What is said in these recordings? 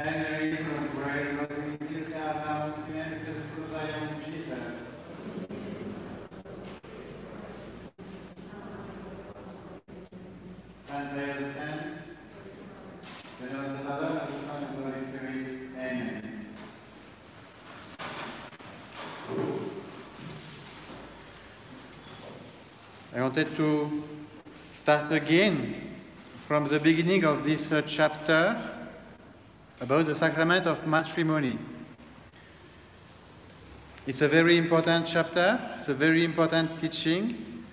I wanted to start again from the beginning of this chapter about the sacrament of matrimony. It's a very important chapter, it's a very important teaching.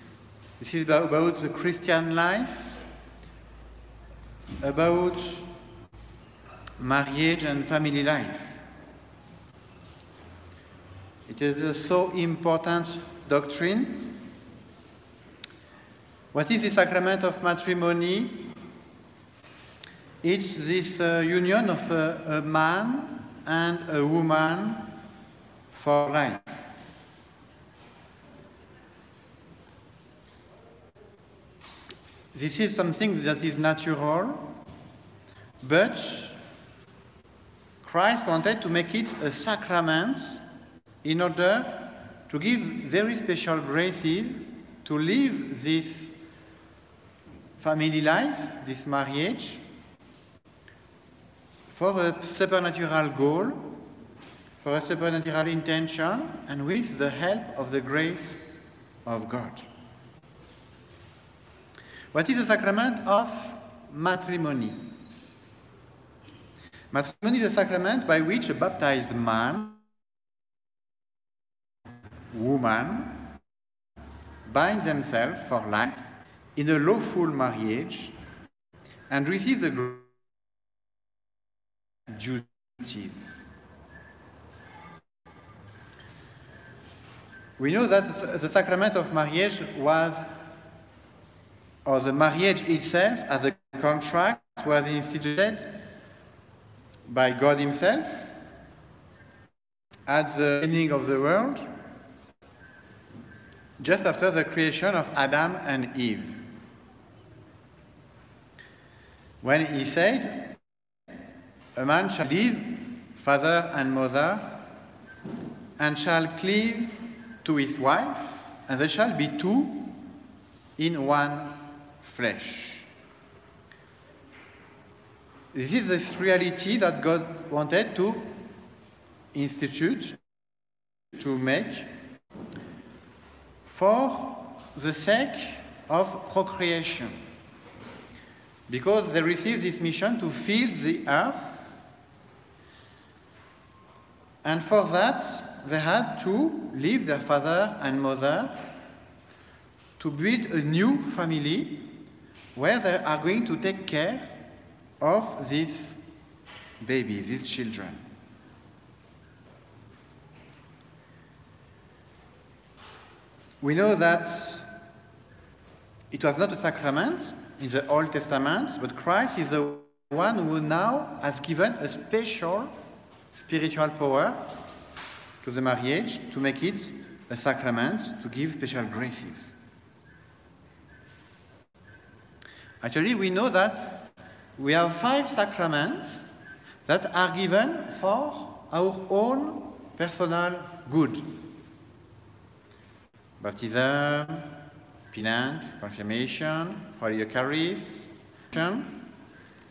This is about the Christian life, about marriage and family life. It is a so important doctrine. What is the sacrament of matrimony? It's this union of a man and a woman for life. This is something that is natural, but Christ wanted to make it a sacrament in order to give very special graces to live this family life, this marriage, for a supernatural goal, for a supernatural intention, and with the help of the grace of God. What is the sacrament of matrimony? Matrimony is a sacrament by which a baptized man, woman, bind themselves for life in a lawful marriage and receive the duties. We know that the sacrament of marriage was, or the marriage itself as a contract, was instituted by God Himself at the beginning of the world, just after the creation of Adam and Eve. When He said, "A man shall leave father and mother, and shall cleave to his wife, and they shall be two in one flesh." This is this reality that God wanted to institute, to make, for the sake of procreation. Because they received this mission to fill the earth, and for that they had to leave their father and mother to build a new family where they are going to take care of these babies, these children. We know that it was not a sacrament in the Old Testament, but Christ is the one who now has given a special spiritual power to the marriage to make it a sacrament, to give special graces. Actually, we know that we have 5 sacraments that are given for our own personal good. Baptism, penance, confirmation, Holy Eucharist,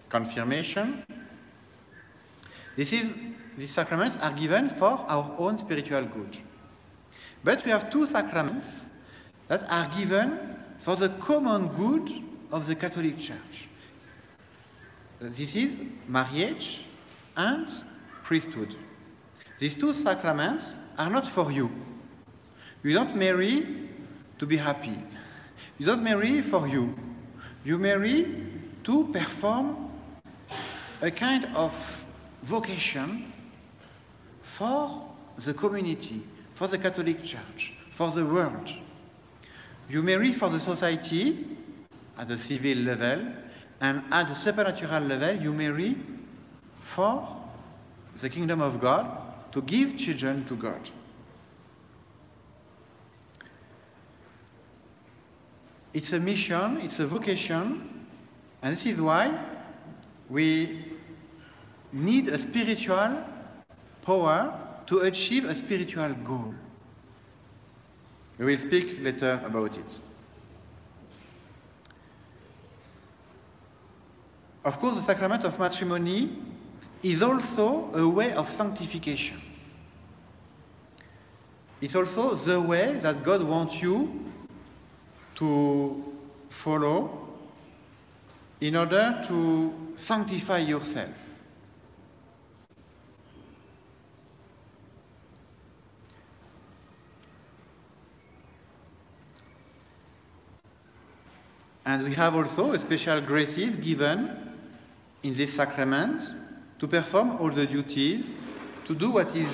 confirmation. These sacraments are given for our own spiritual good. But we have 2 sacraments that are given for the common good of the Catholic Church. This is marriage and priesthood. These 2 sacraments are not for you. You don't marry to be happy. You don't marry for you. You marry to perform a kind of vocation for the community, for the Catholic Church, for the world. You marry for the society at the civil level, and at the supernatural level, you marry for the kingdom of God, to give children to God. It's a mission, it's a vocation, and this is why we need a spiritual power to achieve a spiritual goal. We will speak later about it. Of course, the sacrament of matrimony is also a way of sanctification. It's also the way that God wants you to follow in order to sanctify yourself. And we have also special graces given in this sacrament to perform all the duties, to do what is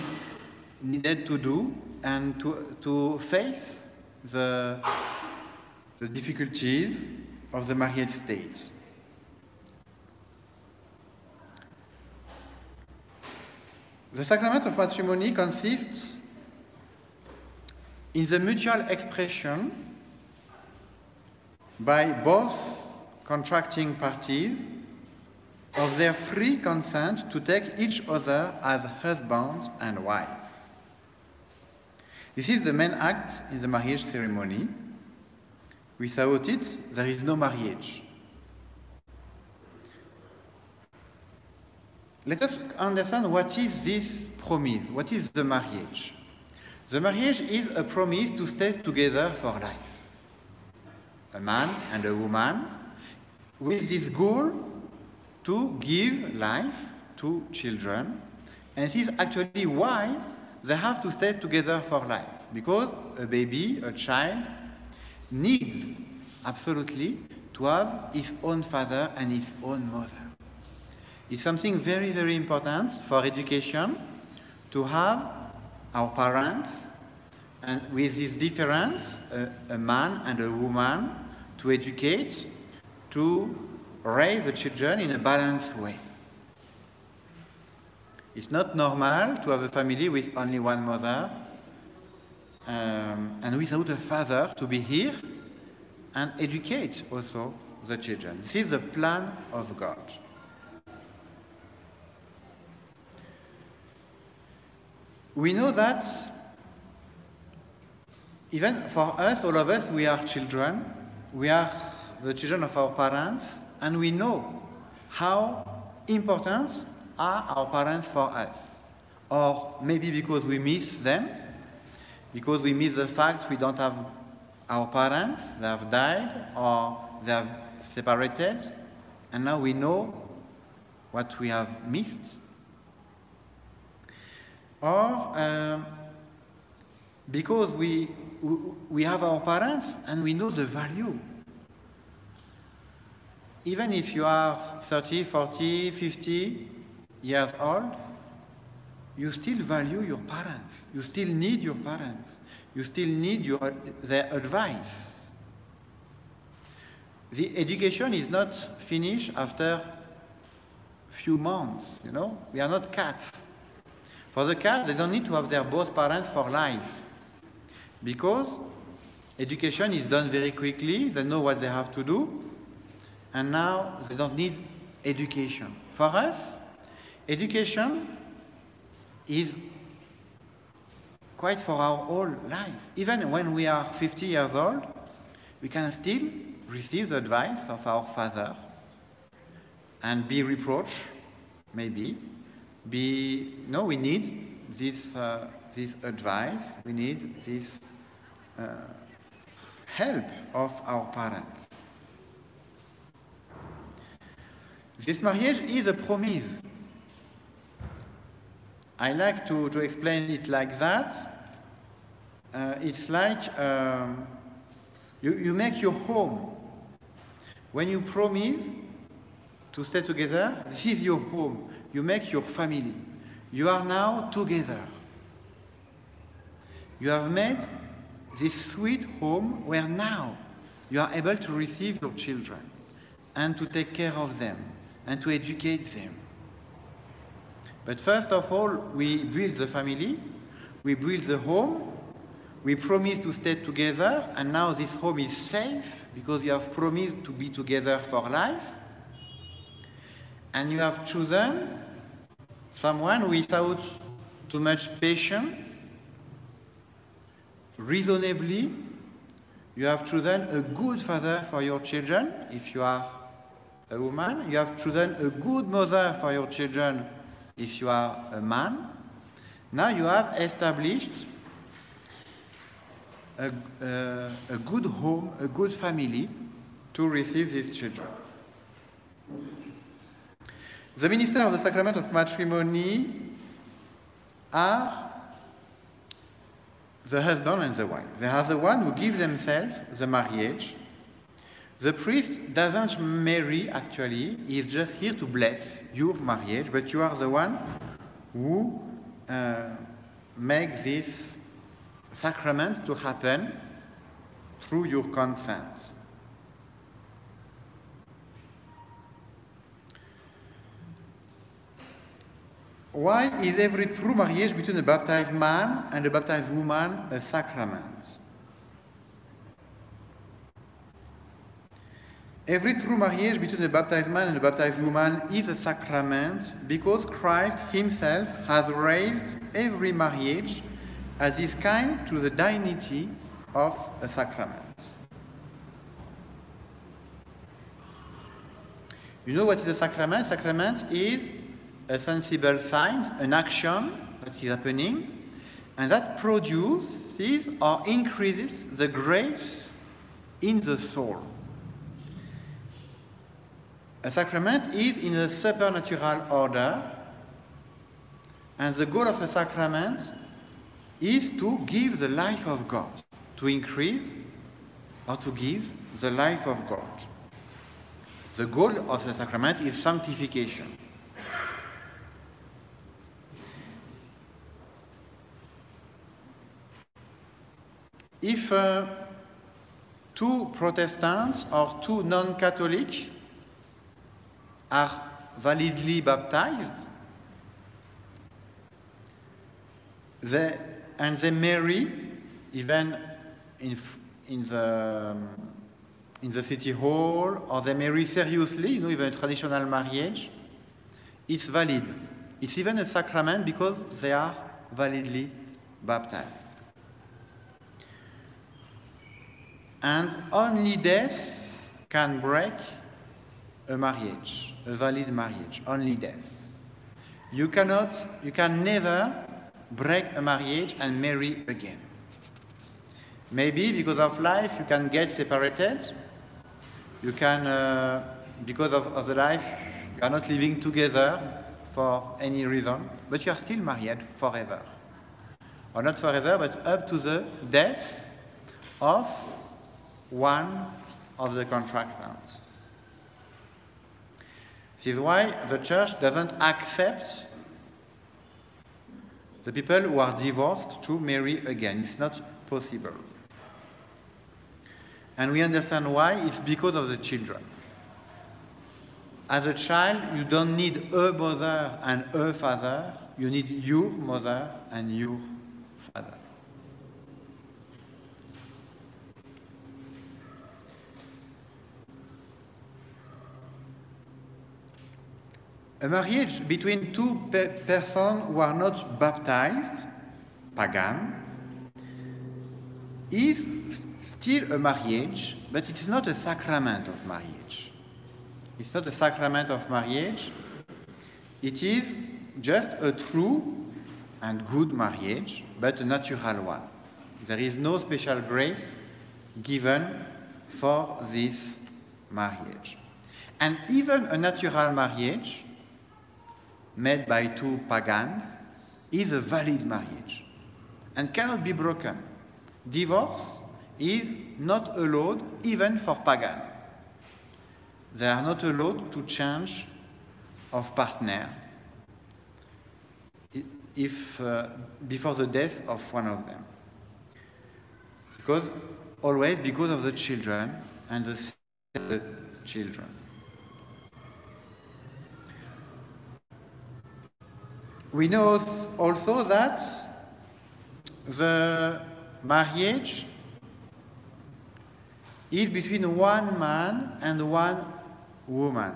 needed to do, and to face the difficulties of the married state. The sacrament of matrimony consists in the mutual expression by both contracting parties of their free consent to take each other as husband and wife. This is the main act in the marriage ceremony. Without it, there is no marriage. Let us understand what is this promise, what is the marriage. The marriage is a promise to stay together for life. A man and a woman with this goal to give life to children. And this is actually why they have to stay together for life. Because a baby, a child, needs absolutely to have his own father and his own mother. It's something very, very important for education to have our parents, and with this difference, a man and a woman, to educate, to raise the children in a balanced way. It's not normal to have a family with only one mother and without a father to be here and educate also the children. This is the plan of God. We know that even for us, all of us, we are children. We are the children of our parents, and we know how important are our parents for us. Or maybe because we miss them, because we miss the fact we don't have our parents, they have died, or they have separated, and now we know what we have missed. Or because we have our parents and we know the value. Even if you are 30, 40, 50 years old, you still value your parents. You still need your parents. You still need their advice. The education is not finished after a few months, you know. We are not cats. For the cats, they don't need to have their both parents for life. Because education is done very quickly, they know what they have to do, and now they don't need education. For us, education is quite for our whole life. Even when we are 50 years old, we can still receive the advice of our father and be reproached, maybe. We need this advice, we need this help of our parents. This marriage is a promise. I like to explain it like that. It's like you make your home. When you promise to stay together, this is your home. You make your family. You are now together. You have made this sweet home where now you are able to receive your children and to take care of them and to educate them. But first of all, we build the family, we build the home, we promise to stay together, and now this home is safe because you have promised to be together for life. And you have chosen someone without too much patience, reasonably, you have chosen a good father for your children, if you are a woman. You have chosen a good mother for your children, if you are a man. Now you have established a good home, a good family to receive these children. The minister of the sacrament of matrimony are the husband and the wife. They are the one who give themselves the marriage. The priest doesn't marry, actually. He is just here to bless your marriage, but you are the one who make this sacrament to happen through your consent. Why is every true marriage between a baptized man and a baptized woman a sacrament? Every true marriage between a baptized man and a baptized woman is a sacrament because Christ himself has raised every marriage as is kind to the dignity of a sacrament. You know what is a sacrament? Sacrament is a sensible sign, an action that is happening, and that produces or increases the grace in the soul. A sacrament is in a supernatural order, and the goal of a sacrament is to give the life of God, to increase or to give the life of God. The goal of the sacrament is sanctification. If two Protestants or two non-Catholic are validly baptized, and they marry, even in the city hall, or they marry seriously, even a traditional marriage, it's valid. It's even a sacrament because they are validly baptized. And only death can break a marriage, a valid marriage, only death. You can never break a marriage and marry again. Maybe because of life you can get separated. You can, because of the life, you are not living together for any reason, but you are still married forever. Or not forever, but up to the death of one of the contractants. This is why the Church doesn't accept the people who are divorced to marry again. It's not possible. And we understand why. It's because of the children. As a child, you don't need a mother and a father. You need your mother and your father. A marriage between two persons who are not baptized, pagan, is still a marriage, but it is not a sacrament of marriage. It's not a sacrament of marriage. It is just a true and good marriage, but a natural one. There is no special grace given for this marriage. And even a natural marriage made by two pagans is a valid marriage and cannot be broken. Divorce is not allowed even for pagans. They are not allowed to change of partner if before the death of one of them. Always because of the children and the children. We know also that the marriage is between one man and one woman.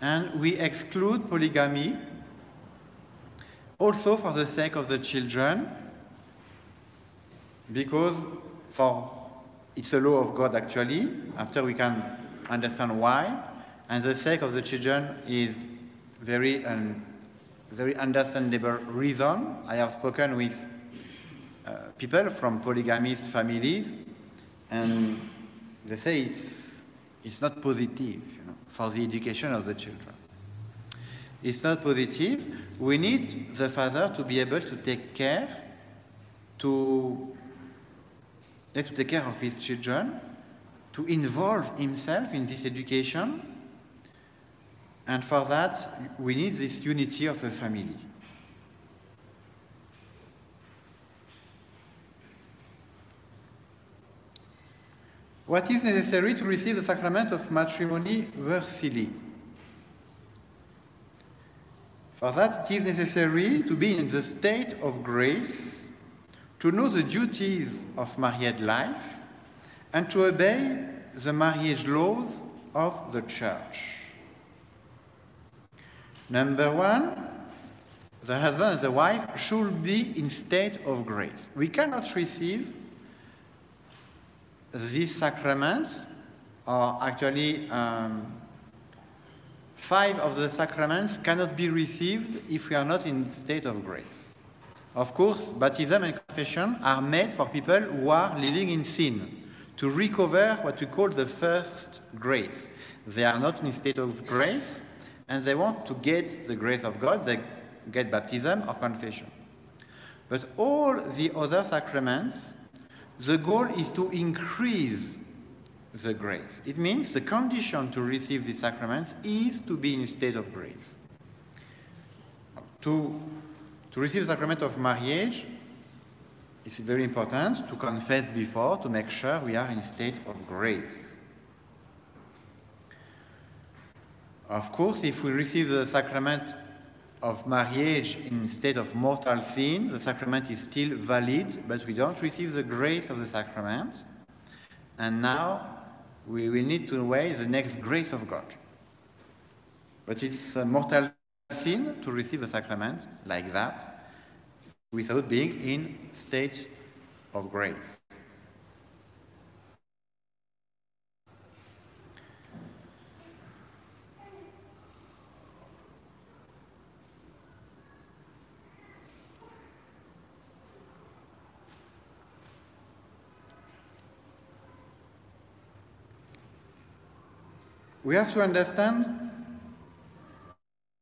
And we exclude polygamy also for the sake of the children, because it's a law of God actually, after we can understand why, and the sake of the children is very understandable reason. I have spoken with people from polygamist families, and they say it's not positive, for the education of the children. It's not positive. We need the father to be able to take care, to take care of his children, to involve himself in this education, and for that we need this unity of the family. What is necessary to receive the sacrament of matrimony worthily? For that, it is necessary to be in the state of grace, to know the duties of married life, and to obey the marriage laws of the Church. Number one, the husband and the wife should be in state of grace. We cannot receive these sacraments, or actually 5 of the sacraments cannot be received if we are not in state of grace. Of course, baptism and confession are made for people who are living in sin, to recover what we call the first grace. They are not in state of grace, and they want to get the grace of God. They get baptism or confession. But all the other sacraments, the goal is to increase the grace. It means the condition to receive the sacraments is to be in a state of grace. To receive the sacrament of marriage, it's very important to confess before, to make sure we are in a state of grace. Of course, if we receive the sacrament of marriage in state of mortal sin, the sacrament is still valid, but we don't receive the grace of the sacrament. And now we will need to weigh the next grace of God. But it's a mortal sin to receive the sacrament like that, without being in state of grace. We have to understand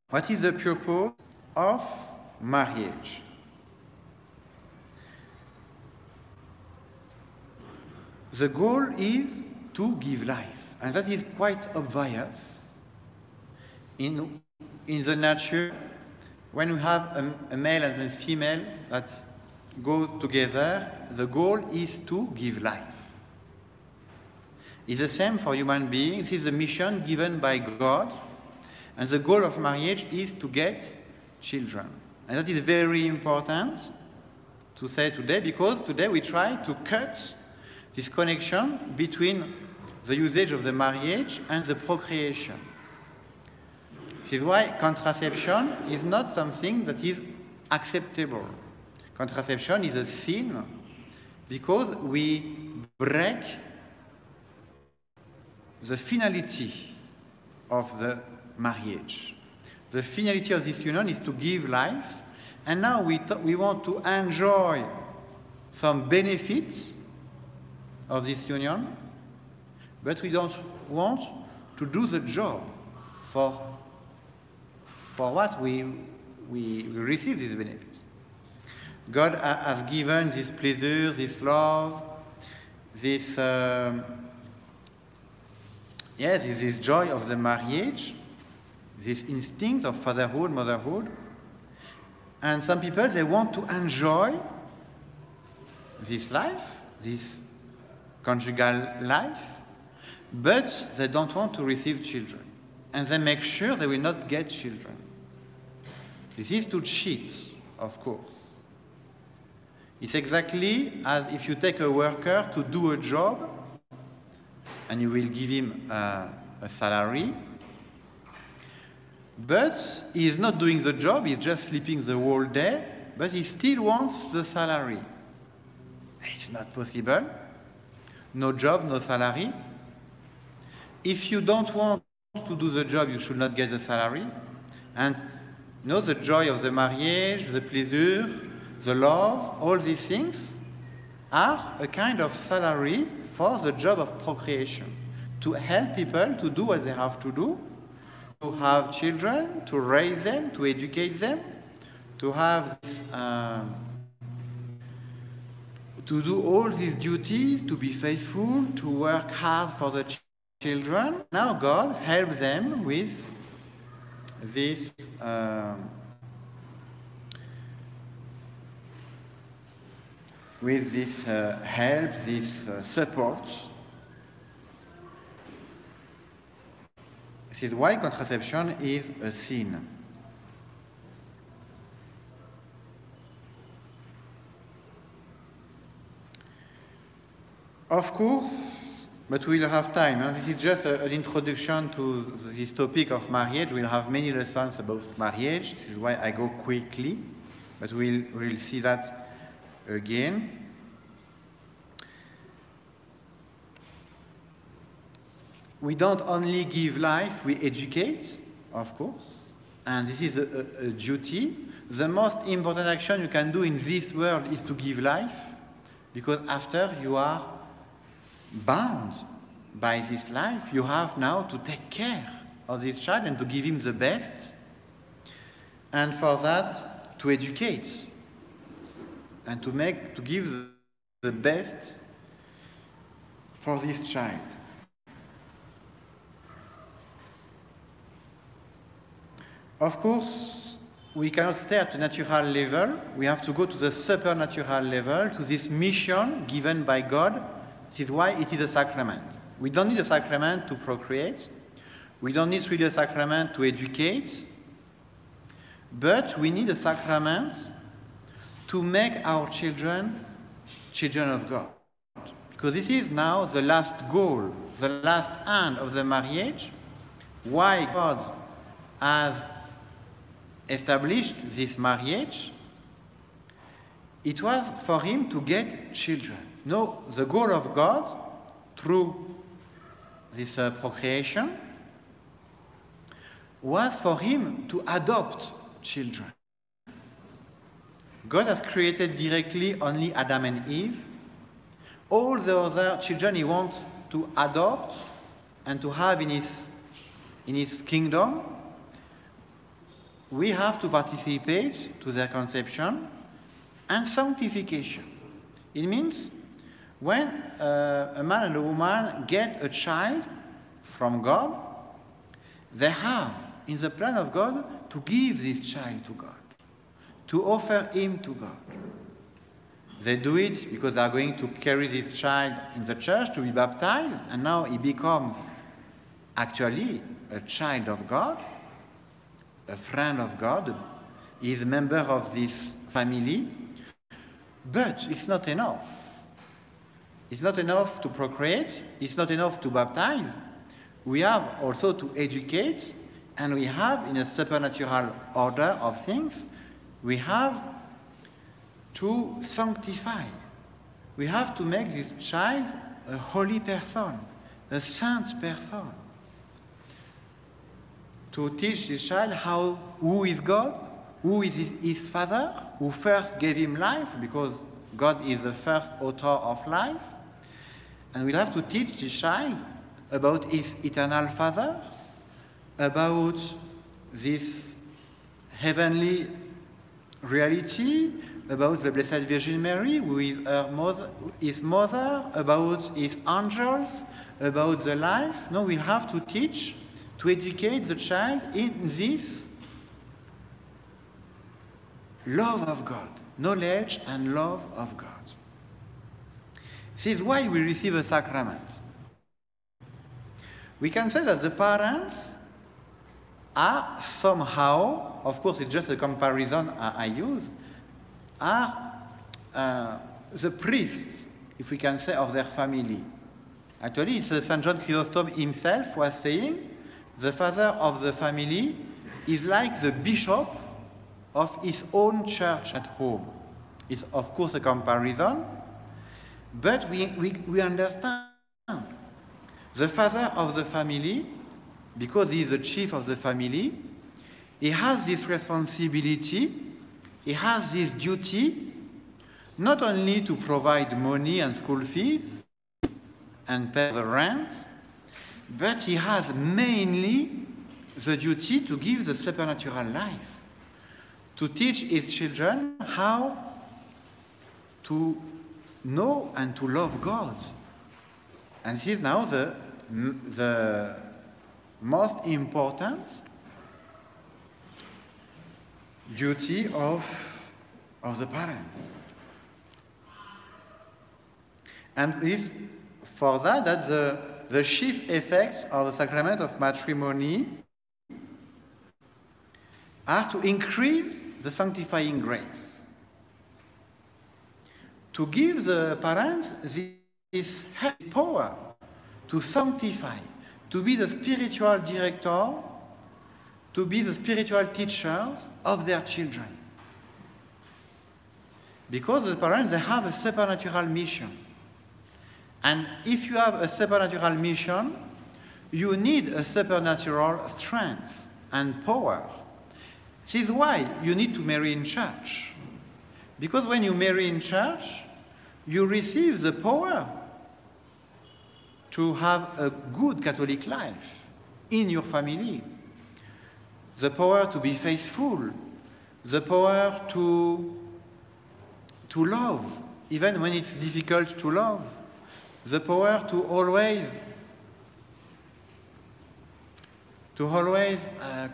what is the purpose of marriage. The goal is to give life, and that is quite obvious. In the nature, when we have a male and a female that go together, the goal is to give life. It's the same for human beings. This is the mission given by God, and the goal of marriage is to get children. And that is very important to say today, because today we try to cut this connection between the usage of the marriage and the procreation. This is why contraception is not something that is acceptable. Contraception is a sin because we break the finality of the marriage. The finality of this union is to give life, and now we want to enjoy some benefits of this union, but we don't want to do the job for what we receive these benefits. God has given this pleasure, this love, this this joy of the marriage, this instinct of fatherhood, motherhood. And some people, they want to enjoy this life, this conjugal life, but they don't want to receive children. And they make sure they will not get children. This is to cheat, of course. It's exactly as if you take a worker to do a job, and you will give him a salary. but he's not doing the job, he's just sleeping the whole day, but he still wants the salary. It's not possible. No job, no salary. If you don't want to do the job, you should not get the salary. And you know, the joy of the marriage, the pleasure, the love, all these things are a kind of salary for the job of procreation, to help people to do what they have to do, to have children, to raise them, to educate them, to have this, to do all these duties, to be faithful, to work hard for the children. Now God helps them with this help, this support. This is why contraception is a sin. Of course, but we'll have time. This is just an introduction to this topic of marriage. We'll have many lessons about marriage. This is why I go quickly, but we'll see that again. We don't only give life, we educate, of course, and this is a duty. The most important action you can do in this world is to give life, because after you are bound by this life, you have now to take care of this child and to give him the best, and for that to educate and to give the best for this child. Of course, we cannot stay at the natural level. We have to go to the supernatural level, to this mission given by God. This is why it is a sacrament. We don't need a sacrament to procreate. We don't need really a sacrament to educate. But we need a sacrament to make our children children of God. Because this is now the last goal, the last end of the marriage. Why God has established this marriage? It was for him to get children. No, the goal of God through this procreation was for him to adopt children. God has created directly only Adam and Eve. All the other children he wants to adopt and to have in his kingdom. We have to participate to their conception and sanctification. It means when a man and a woman get a child from God, they have in the plan of God to give this child to God, to offer him to God. They do it because they are going to carry this child in the church to be baptized, and now he becomes actually a child of God, a friend of God. He is a member of this family. But it's not enough. It's not enough to procreate. It's not enough to baptize. We have also to educate, and we have, in a supernatural order of things, we have to sanctify. We have to make this child a holy person, a saint person. To teach this child who is God, who is his father, who first gave him life, because God is the first author of life. And we'll have to teach this child about his eternal father, about this heavenly reality, about the Blessed Virgin Mary, who is his mother, about his angels, about the life. No, we'll have to teach, to educate the child in this love of God, knowledge and love of God. This is why we receive a sacrament. We can say that the parents are somehow, of course it's just a comparison I use, are the priests, if we can say, of their family. Actually, it's St. John Chrysostom himself was saying, the father of the family is like the bishop of his own church at home. It's of course a comparison, but we understand. The father of the family, because he is the chief of the family, he has this responsibility, he has this duty, not only to provide money and school fees and pay the rent, but he has mainly the duty to give the supernatural life, to teach his children how to know and to love God. And this is now the most important duty of the parents. And this, for that the chief effects of the sacrament of matrimony are to increase the sanctifying grace, to give the parents this power to sanctify, to be the spiritual director, to be the spiritual teachers of their children. Because the parents, they have a supernatural mission. And if you have a supernatural mission, you need a supernatural strength and power. This is why you need to marry in church. Because when you marry in church, you receive the power to have a good Catholic life in your family. The power to be faithful, the power to love, even when it's difficult to love, the power to always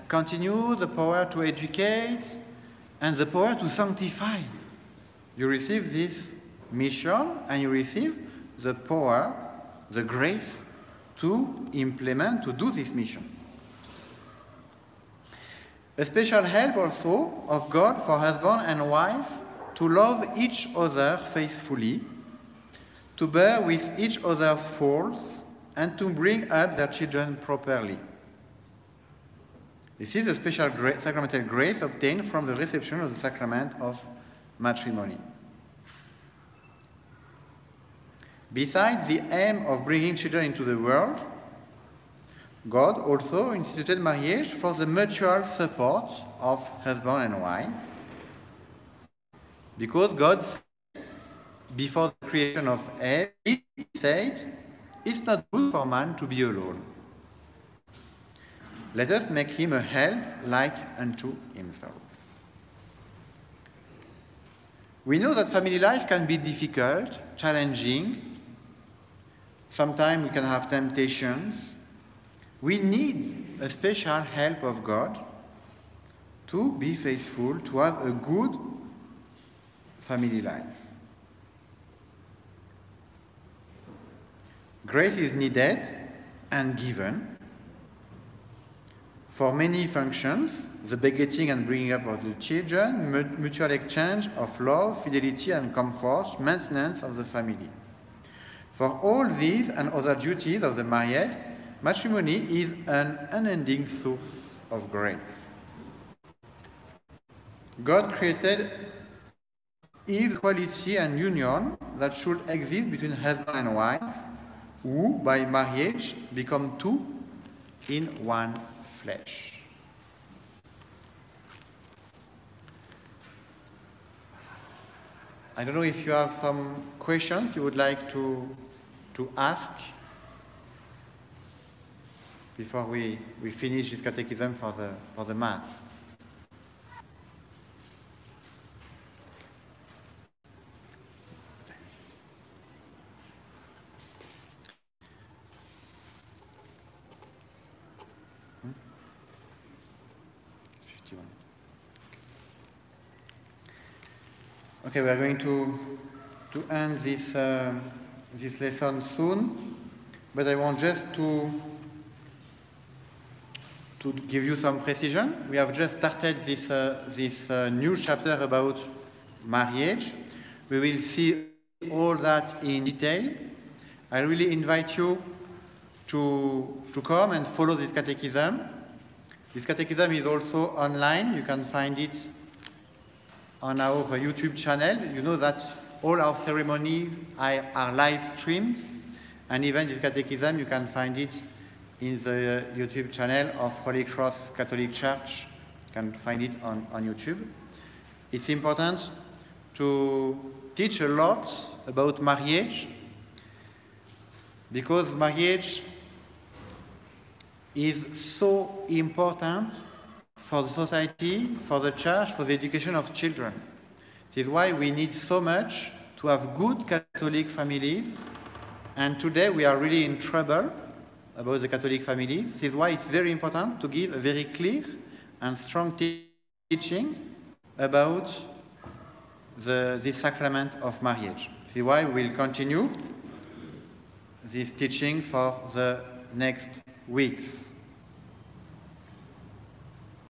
continue, the power to educate, and the power to sanctify. You receive this mission and you receive the power, the grace to implement, to do this mission. A special help also of God for husband and wife to love each other faithfully, to bear with each other's faults, and to bring up their children properly. This is a special sacramental grace obtained from the reception of the sacrament of matrimony. Besides the aim of bringing children into the world, God also instituted marriage for the mutual support of husband and wife, because God, before the creation of Eve, he said, "It's not good for man to be alone. Let us make him a help like unto himself." We know that family life can be difficult, challenging. Sometimes we can have temptations. We need a special help of God to be faithful, to have a good family life. Grace is needed and given for many functions: the begetting and bringing up of the children, mutual exchange of love, fidelity and comfort, maintenance of the family. For all these and other duties of the married, matrimony is an unending source of grace. God created Eve's quality and union that should exist between husband and wife, who by marriage become two in one flesh. I don't know if you have some questions you would like to ask before we finish this catechism for the Mass. Okay, we are going to end this lesson soon, but I want just to give you some precision. We have just started this new chapter about marriage. We will see all that in detail. I really invite you to come and follow this catechism. This catechism is also online. You can find it on our YouTube channel. You know that all our ceremonies are live streamed, and even this catechism, you can find it in the YouTube channel of Holy Cross Catholic Church. You can find it on YouTube. It's important to teach a lot about marriage, because marriage is so important for the society, for the church, for the education of children. This is why we need so much to have good Catholic families, and today we are really in trouble about the Catholic families. This is why it's very important to give a very clear and strong teaching about this sacrament of marriage. This is why we'll continue this teaching for the next weeks.